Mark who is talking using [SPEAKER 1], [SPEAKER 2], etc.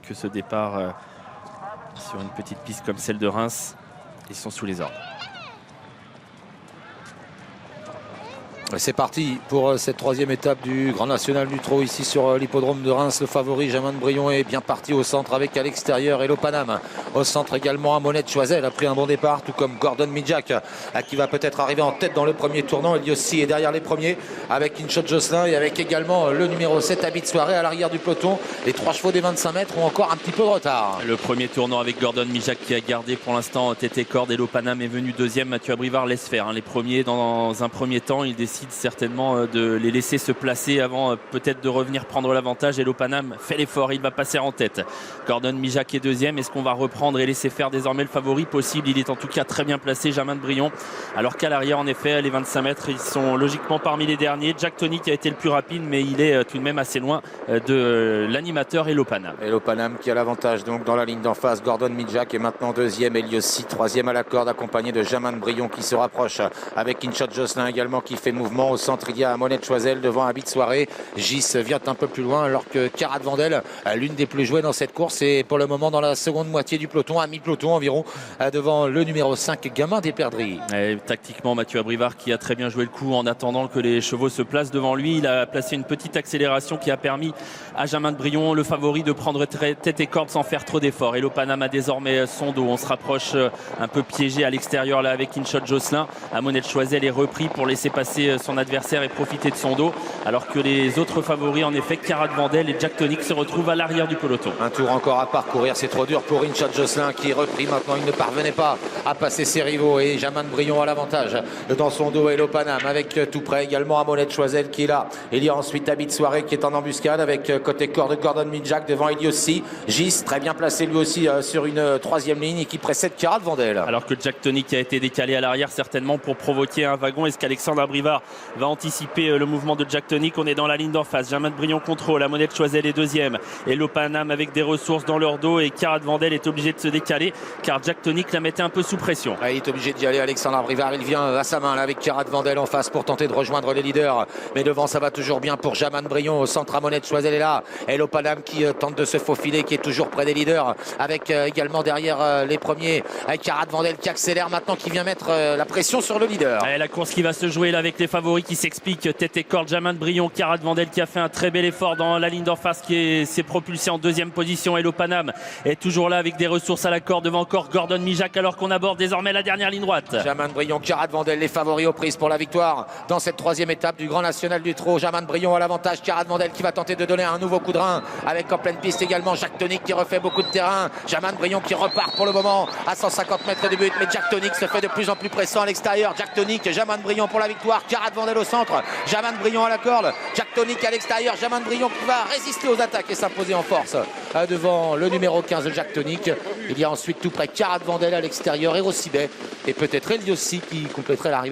[SPEAKER 1] Que ce départ sur une petite piste comme celle de Reims, ils sont sous les ordres.
[SPEAKER 2] C'est parti pour cette troisième étape du Grand National du Trot ici sur l'hippodrome de Reims. Le favori Jaman Brion est bien parti au centre avec à l'extérieur Hello Panam. Au centre également Amonette Choiseul a pris un bon départ, tout comme Gordon Midjak qui va peut-être arriver en tête dans le premier tournant. Eliossi est derrière les premiers avec Inshot Jocelyn et avec également le numéro 7 Habit Soirée à l'arrière du peloton. Les 3 chevaux des 25 mètres ont encore un petit peu de retard.
[SPEAKER 1] Le premier tournant avec Gordon Midjak qui a gardé pour l'instant Tété Corde. Hello Panam est venu deuxième. Mathieu Abrivard laisse faire les premiers dans un premier temps. Il décide certainement de les laisser se placer avant peut-être de revenir prendre l'avantage. Hello Panam fait l'effort, il va passer en tête. Gordon Midjak est deuxième. Est-ce qu'on va reprendre et laisser faire désormais le favori? Possible, il est en tout cas très bien placé, Jaman Brion. Alors qu'à l'arrière, en effet, les 25 mètres, ils sont logiquement parmi les derniers. Jack Tonic a été le plus rapide, mais il est tout de même assez loin de l'animateur Hello Panam.
[SPEAKER 2] Hello Panam qui a l'avantage donc dans la ligne d'en face. Gordon Midjak est maintenant deuxième. Eliossi troisième à la corde, accompagné de Jaman Brion qui se rapproche avec Inshot Jocelyn également qui fait mouvement. Au centre, il y a Amonette Choiseul devant Habit Soirée. Gis vient un peu plus loin alors que Carat Vandel, l'une des plus jouées dans cette course, est pour le moment dans la seconde moitié du peloton, à mi-peloton environ, devant le numéro 5 Gamin des Perdrix.
[SPEAKER 1] Et tactiquement, Mathieu Abrivard qui a très bien joué le coup en attendant que les chevaux se placent devant lui. Il a placé une petite accélération qui a permis à Jaman Brion, le favori, de prendre tête et corde sans faire trop d'efforts. Hello Panam a désormais son dos. On se rapproche un peu piégé à l'extérieur là avec Inshot Jocelyn. Amonette Choiseul est repris pour laisser passer son adversaire et profiter de son dos, alors que les autres favoris, en effet, Carat Vandel et Jack Tonic, se retrouvent à l'arrière du peloton.
[SPEAKER 2] Un tour encore à parcourir, c'est trop dur pour Inshot Jocelyn qui est repris maintenant. Il ne parvenait pas à passer ses rivaux et Jaman Brion a l'avantage dans son dos. Hello Panam avec tout près également Amonette Choiseul qui est là. Il y a ensuite Habit Soirée qui est en embuscade avec côté corde Gordon Midjak devant Eliossi. Gis très bien placé lui aussi sur une troisième ligne et qui précède Carat Vandel.
[SPEAKER 1] Alors que Jack Tonic a été décalé à l'arrière certainement pour provoquer un wagon. Est-ce qu'Alexandre Abrivard va anticiper le mouvement de Jack Tonic? On est dans la ligne d'en face. Jaman Brion contrôle. Amonette Choiseul est deuxième. Hello Panam avec des ressources dans leur dos et Carat Vandel est obligé de se décaler car Jack Tonic la mettait un peu sous pression.
[SPEAKER 2] Il est obligé d'y aller, Alexandre Abrivard. Il vient à sa main là, avec Carat Vandel en face pour tenter de rejoindre les leaders. Mais devant, ça va toujours bien pour Jaman Brion. Au centre, Amonette Choiseul est là. Hello Panam qui tente de se faufiler, qui est toujours près des leaders. Avec également derrière les premiers, avec Carat Vandel qui accélère maintenant, qui vient mettre la pression sur le leader.
[SPEAKER 1] Et la course qui va se jouer là avec les favoris qui s'expliquent. Tête et corde, Jaman Brion, Carat Vandel qui a fait un très bel effort dans la ligne d'en face, qui s'est propulsé en deuxième position. Hello Panam est toujours là avec des ressources à la corde devant encore Gordon Midjak, alors qu'on aborde désormais la dernière ligne droite.
[SPEAKER 2] Jaman Brion, Carat Vandel, les favoris aux prises pour la victoire dans cette troisième étape du Grand National du Trot. Jaman Brion à l'avantage, Carat Vandel qui va tenter de donner un nouveau coup de rein avec en pleine piste également Jack Tonic qui refait beaucoup de terrain. Jaman Brion qui repart pour le moment à 150 mètres du but, mais Jack Tonic se fait de plus en plus pressant à l'extérieur. Jack Tonic, Jaman Brion pour la victoire, Carat Vandel au centre, Jaman Brion à la corde, Jack Tonic à l'extérieur, Jaman Brion qui va résister aux attaques et s'imposer en force devant le numéro 15 de Jack Tonic. Il y a ensuite tout près Carat Vandel à l'extérieur, Erosibet et peut-être Eliossi qui compléterait l'arrivée.